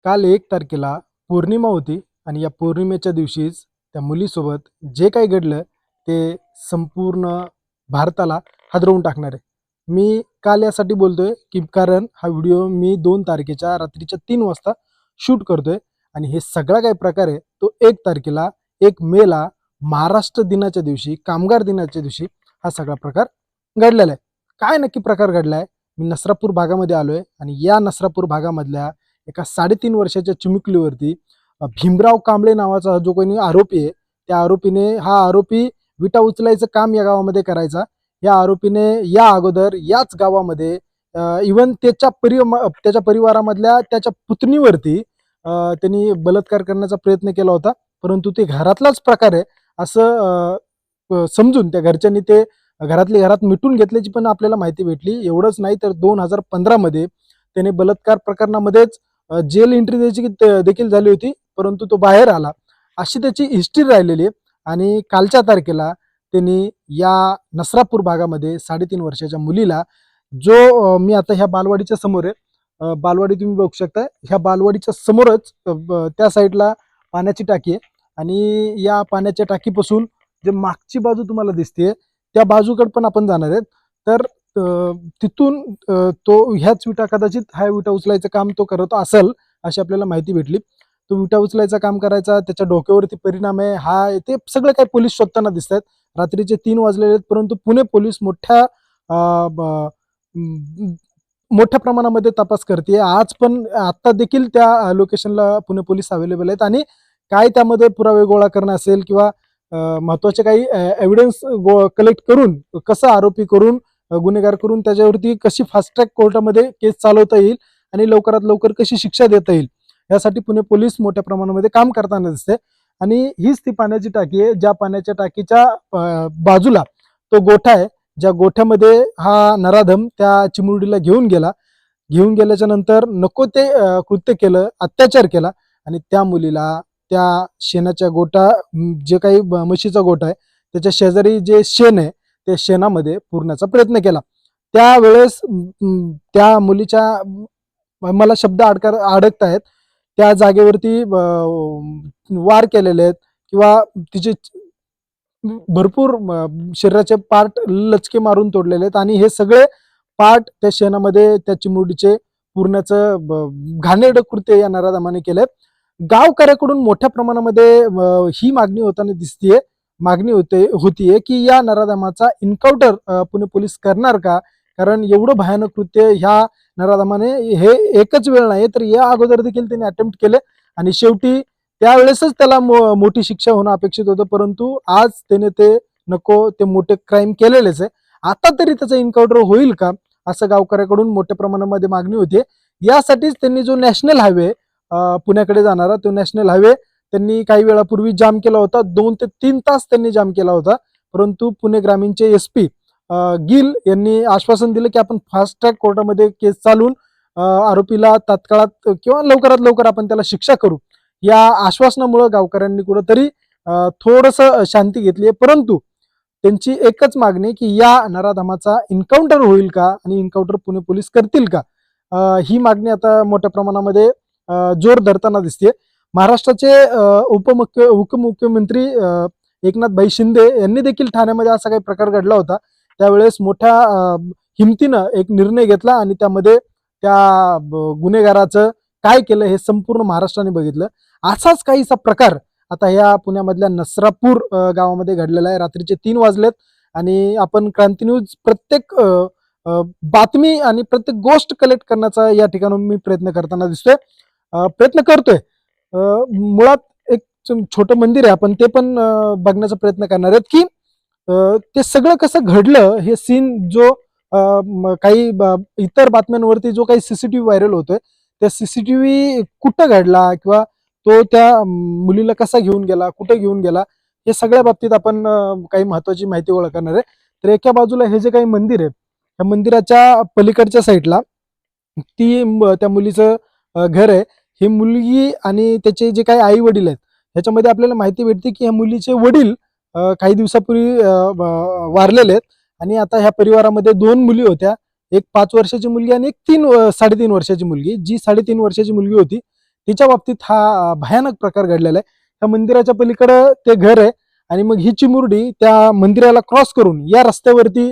काल 1 तारखेला पौर्णिमा होती आणि या पौर्णिमेच्या दिवशीच त्या मुलीसोबत जे काही घडलं ते संपूर्ण भारताला हादरवून टाकणार आहे. मी काल यासाठी बोलतोय की कारण हा व्हिडिओ मी 2 तारखेच्या रात्रीच्या 3 वाजता शूट करतोय आणि हे सगळा काही प्रकार आहे तो 1 तारखेला 1 मेला महाराष्ट्र दिनाच्या दिवशी, कामगार दिनाच्या दिवशी हा सगळा प्रकार घडलेला आहे. काय नक्की प्रकार घडला आहे? मी नसरापूर भागामध्ये आलोय आणि या नसरापूर भागामधल्या एका 3.5 वर्षाच्या चिमुकलीवरती भीमराव कांबळे नावाचा जो कोणी आरोपी आहे, त्या आरोपीने हा आरोपी विटा उचलायचं काम या गावामध्ये करायचा. या आरोपीने या अगोदर याच गावामध्ये इव्हन त्याच्या परिवारामधल्या त्याच्या पुतणीवरती त्यांनी बलात्कार करण्याचा प्रयत्न केला होता. परंतु ते घरातलाच प्रकार आहे असं समजून त्या घरच्यांनी ते घरातली घरात मिटून घेतल्याची पण आपल्याला माहिती भेटली. एवढंच नाही तर 2015 मध्ये त्याने बलात्कार प्रकरणामध्येच जेल एंट्री द्यायची देखील झाली होती, परंतु तो बाहेर आला. अशी त्याची हिस्ट्री राहिलेली आहे. आणि कालच्या तारखेला त्यांनी या नसरापूर भागामध्ये 3.5 वर्षाच्या मुलीला जो मी आता ह्या बालवाडीच्या समोर आहे, बालवाडी तुम्ही बघू शकता. ह्या बालवाडीच्या समोरच त्या साईडला पाण्याची टाकी आहे आणि या पाण्याच्या टाकीपासून जे मागची बाजू तुम्हाला दिसते त्या बाजूकडे पण आपण जाणार आहेत. तर तिथून तो ह्याच विटा कदाचित हा विटा उचलायचं काम तो करत असेल अशी आपल्याला माहिती भेटली. तो विटा उचलायचं काम करायचा, त्याच्या डोक्यावरती परिणाम आहे हा ते सगळं काही पोलीस शोधताना दिसत आहेत. रात्रीचे 3 वाजलेले आहेत, परंतु पुणे पोलीस मोठ्या प्रमाणामध्ये तपास करते. आज पण आता देखील त्या लोकेशनला पुणे पोलीस अवेलेबल आहेत आणि काय त्यामध्ये पुरावे गोळा करणं असेल किंवा महत्वाचे काही एव्हिडन्स कलेक्ट करून कसं आरोपी करून गुन्हेगार करून त्याच्यावरती कशी फास्ट ट्रॅक कोर्टामध्ये केस चालवता येईल आणि लवकरात लवकर कशी शिक्षा देता येईल यासाठी पुणे पोलीस मोठ्या प्रमाणामध्ये काम करताना दिसते. आणि हीच ती पाण्याची टाकी आहे ज्या पाण्याच्या टाकीच्या बाजूला तो गोठा आहे, ज्या गोठ्यामध्ये हा नराधम त्या चिमुरडीला घेऊन गेल्याच्या नंतर नको ते कृत्य केलं, अत्याचार केला आणि त्या मुलीला त्या शेणाच्या गोठा जे काही म्हशीचा गोठा आहे त्याच्या शेजारी जे शेण आहे त्या शेणामध्ये पुरण्याचा प्रयत्न केला. त्यावेळेस त्या मुलीच्या मला शब्द अडकत आहेत त्या जागेवरती वार केलेले आहेत किंवा तिचे भरपूर शरीराचे पार्ट लचके मारून तोडलेले आहेत आणि हे सगळे पार्ट त्या शेणामध्ये त्या चिमुरडीचे पुरण्याचं घाणेरडं कृत्य या नराधमाने केलेत. गावकऱ्याकडून मोठ्या प्रमाणामध्ये ही मागणी होतीये की या नराधमाचा इन्काउंटर पुणे पोलीस करणार का? कारण एवढं भयानक कृत्य ह्या नराधमाने हे एकच वेळ नाही तर या अगोदर देखील त्यांनी अटेम्प्ट केले आणि शेवटी त्यावेळेसच त्याला मोठी शिक्षा होणं अपेक्षित होतं, परंतु आज त्याने ते नको ते मोठे क्राईम केलेलेच आहे. आता तरी त्याचं इन्काउंटर होईल का असं गावकऱ्याकडून मोठ्या प्रमाणामध्ये मागणी होती. यासाठीच त्यांनी जो नॅशनल हायवे पुण्याकडे जाणारा तो नॅशनल हायवे त्यांनी काही वेळापूर्वी जाम केला होता. 2 ते 3 तास त्यांनी जाम केला होता. परंतु पुणे ग्रामीणचे एसपी गिल यांनी आश्वासन दिलं की आपण फास्ट ट्रॅक कोर्टामध्ये केस चालवून आरोपीला तात्काळात किंवा लवकरात लवकर आपण त्याला शिक्षा करू. या आश्वासनामुळे गावकऱ्यांनी कुठंतरी थोडस शांती घेतली आहे. परंतु त्यांची एकच मागणी की या नराधमाचा इन्काउंटर होईल का आणि इन्काउंटर पुणे पोलीस करतील का, ही मागणी आता मोठ्या प्रमाणामध्ये जोर धरताना दिसते. महाराष्ट्राचे उपमुख्यमंत्री एकनाथभाई शिंदे यांनी देखील ठाण्यामध्ये असा काही प्रकार घडला होता. त्यावेळेस मोठ्या हिमतीनं एक निर्णय घेतला आणि त्यामध्ये त्या गुन्हेगाराचं काय केलं हे संपूर्ण महाराष्ट्राने बघितलं. असाच काहीसा प्रकार आता या पुण्यामधल्या नसरापूर गावामध्ये घडलेला आहे. रात्रीचे 3 वाजलेत आणि आपण क्रांती न्यूज प्रत्येक बातमी आणि प्रत्येक गोष्ट कलेक्ट करण्याचा या ठिकाणून मी प्रयत्न करतोय. मुळात एक छोटं मंदिर आहे, आपण ते पण बघण्याचा प्रयत्न करणार आहेत की ते सगळं कसं घडलं. हे सीन जो काही इतर बातम्यांवरती जो काही सीसीटीव्ही व्हायरल होतोय त्या सीसीटीव्ही कुठं घडला किंवा तो त्या मुलीला कसा घेऊन गेला, कुठे घेऊन गेला, हे सगळ्या बाबतीत आपण काही महत्वाची माहिती गोळा करणार आहे. तर एका बाजूला हे जे काही मंदिर आहे त्या मंदिराच्या पलीकडच्या साईडला त्या मुलीचं घर आहे. ही मुलगी आणि त्याचे जे काही आई वडील आहेत ह्याच्यामध्ये आपल्याला माहिती भेटते की ह्या मुलीचे वडील काही दिवसापूर्वी वारलेले आहेत आणि आता ह्या परिवारामध्ये 2 मुली होत्या. एक 5 वर्षाची मुलगी आणि एक 3 3.5 वर्षाची मुलगी. जी 3.5 वर्षाची मुलगी होती तिच्या बाबतीत हा भयानक प्रकार घडलेला आहे. त्या मंदिराच्या पलीकडं ते घर आहे आणि मग ही चिमुरडी त्या मंदिराला क्रॉस करून या रस्त्यावरती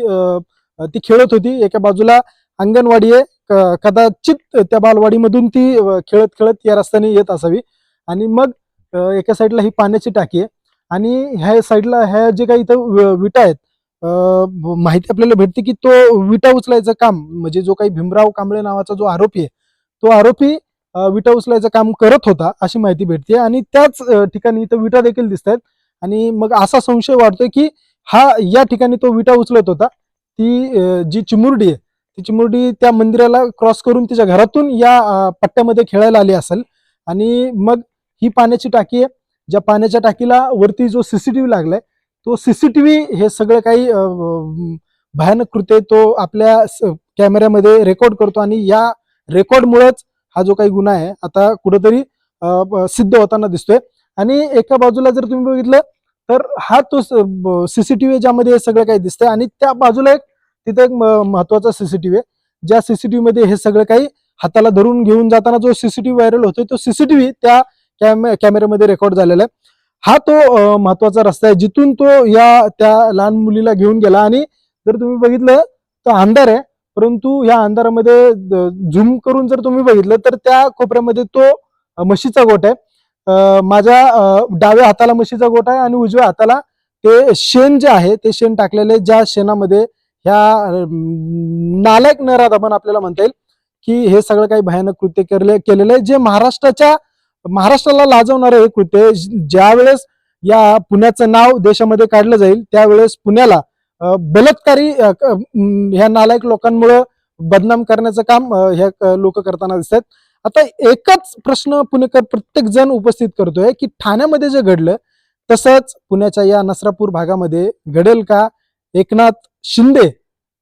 ती खेळत होती. एका बाजूला अंगणवाडी आहे, कदाचित त्या बालवाडीमधून ती खेळत खेळत या रस्त्याने येत असावी आणि मग एका साईडला ही पाण्याची टाकी आहे आणि ह्या साईडला ह्या जे काही इथं विटा आहेत, माहिती आपल्याला भेटते की तो विटा उचलायचं काम म्हणजे जो काही भीमराव कांबळे नावाचा जो आरोपी आहे, तो आरोपी विटा उचलायचं काम करत होता अशी माहिती भेटते आणि त्याच ठिकाणी इथं विटा देखील दिसत आहेत आणि मग असा संशय वाटतोय की हा या ठिकाणी तो विटा उचलत होता. ती जी चिमुरडी आहे, ती चिमुरडी त्या मंदिराला क्रॉस करून तिच्या घरातून या पट्ट्यामध्ये खेळायला आली असेल आणि मग ही पाण्याची टाकी आहे, ज्या पाण्याच्या टाकीला वरती जो सीसीटीव्ही लागलाय, तो सीसीटीव्ही हे सगळं काही भयानक कृत्य तो आपल्या कॅमेऱ्यामध्ये रेकॉर्ड करतो आणि या रेकॉर्डमुळेच हा जो काही गुन्हा आहे आता कुठेतरी सिद्ध होताना दिसतोय. आणि एका बाजूला जर तुम्ही बघितलं तर हा तो सीसीटीव्ही ज्यामध्ये हे सगळं काही दिसतंय आणि त्या बाजूला एक तिथे एक महत्वाचा सीसीटीव्ही आहे, ज्या सीसीटीव्ही मध्ये हे सगळं काही हाताला धरून घेऊन जाताना जो सीसीटीव्ही व्हायरल होतोय तो सीसीटीव्ही त्या कॅमेऱ्यामध्ये रेकॉर्ड झालेला आहे. हा तो महत्वाचा रस्ता आहे जिथून तो या त्या लहान मुलीला घेऊन गेला आणि जर तुम्ही बघितलं तर अंधार आहे, परंतु या अंधारामध्ये झूम करून जर तुम्ही बघितलं तर त्या कोपऱ्यामध्ये तो म्हशीचा गोठ आहे. माझ्या डाव्या हाताला म्हशीचा गोठ आहे आणि उजव्या हाताला ते शेण जे आहे ते शेण टाकलेले, ज्या शेणामध्ये ह्या नालायक नराधमान आपल्याला म्हणता येईल की हे सगळं काही भयानक कृत्य केलेलं आहे, जे महाराष्ट्राला लाजवणारं हे कृत्य. ज्या वेळेस या पुण्याचं नाव देशामध्ये काढलं जाईल त्यावेळेस पुण्याला बलात्कारी ह्या नालायक लोकांमुळे बदनाम करण्याचं काम ह्या लोक करताना दिसतात. आता एकच प्रश्न पुणेकर प्रत्येक जण उपस्थित करतोय की ठाण्यामध्ये जे घडलं तसंच पुण्याच्या या नसरापूर भागामध्ये घडेल का? एकनाथ शिंदे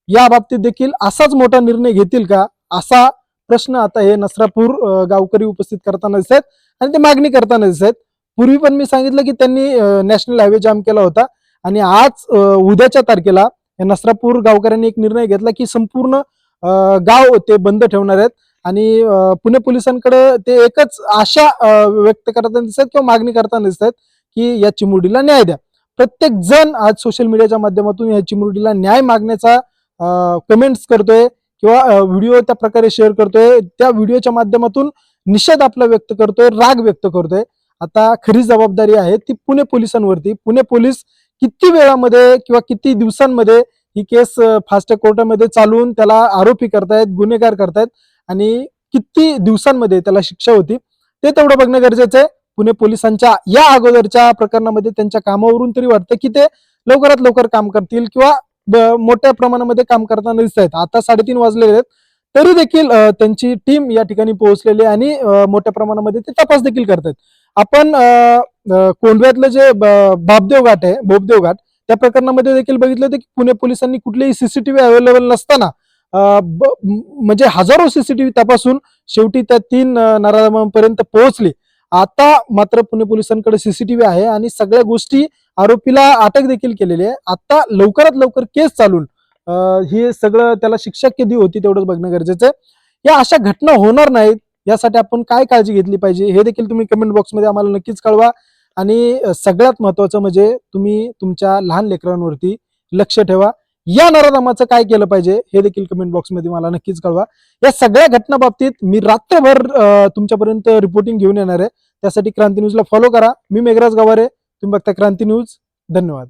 या बाबतीत देखील असाच मोठा निर्णय घेतील का, असा प्रश्न आता हे नसरापूर गावकरी उपस्थित करताना दिसत आहेत आणि ते मागणी करताना दिसत आहेत. पूर्वी पण मी सांगितलं की त्यांनी नॅशनल हायवे जाम केला होता आणि आज उद्याच्या तारखेला नसरापूर गावकऱ्यांनी एक निर्णय घेतला की संपूर्ण गाव ते बंद ठेवणार आहेत आणि पुणे पोलिसांकडे ते एकच आशा व्यक्त करताना दिसत किंवा मागणी करताना दिसत आहेत की या चिमुरडीला न्याय द्या. प्रत्येक जण आज सोशल मीडियाच्या माध्यमातून या चिमुरडीला न्याय मागण्याचा कमेंट्स करतोय किंवा व्हिडिओ त्या प्रकारे शेअर करतोय, त्या व्हिडिओच्या माध्यमातून निषेध आपला व्यक्त करतोय, राग व्यक्त करतोय. आता खरी जबाबदारी आहे ती पुणे पोलिसांवरती. पुणे पोलीस किती वेळामध्ये किंवा किती दिवसांमध्ये ही केस फास्ट ट्रॅक कोर्टामध्ये चालवून त्याला आरोपी करतायत, गुन्हेगार करतायत आणि किती दिवसांमध्ये त्याला शिक्षा होती ते तेवढं बघणं गरजेचं आहे. पुणे पोलिसांच्या या अगोदरच्या प्रकरणामध्ये त्यांच्या कामावरून तरी वाटतं की ते लवकरात लवकर काम करतील किंवा मोठ्या प्रमाणामध्ये काम करताना दिसत आहेत. आता 3:30 वाजलेले आहेत तरी देखील त्यांची टीम या ठिकाणी पोहोचलेली आणि मोठ्या प्रमाणामध्ये ते तपास देखील करतात. आपण कोंढव्यातलं जे बोपदेव घाट त्या प्रकरणामध्ये देखील बघितलं होतं की पुणे पोलिसांनी कुठलेही सीसीटीव्ही अवेलेबल नसताना म्हणजे हजारो सीसीटीव्ही तपासून शेवटी त्या 3 नराधमांपर्यंत पोहोचले. आता मात्र पुणे पोलिसांकडे सीसीटीव्ही आहे आणि सगळ्या गोष्टी आरोपीला अटक देखील केलेली आहे. आता लवकरात लवकर केस चालून हे सगळं त्याला शिक्षा कधी होती तेवढंच बघणं गरजेचं आहे. या अशा घटना होणार नाहीत यासाठी आपण काय काळजी घेतली पाहिजे हे देखील तुम्ही कमेंट बॉक्समध्ये आम्हाला नक्कीच कळवा. आणि सगळ्यात महत्वाचं म्हणजे तुम्ही तुमच्या लहान लेकरांवरती लक्ष ठेवा. या नराधमाचं काय केलं पाहिजे हे देखील कमेंट बॉक्समध्ये मला नक्कीच कळवा. या सगळ्या घटना बाबतीत मी रात्रभर तुमच्यापर्यंत रिपोर्टिंग घेऊन येणार आहे. त्यासाठी क्रांती न्यूजला फॉलो करा. मी मेघराज गवारे, तुम्ही बघता क्रांती न्यूज. धन्यवाद.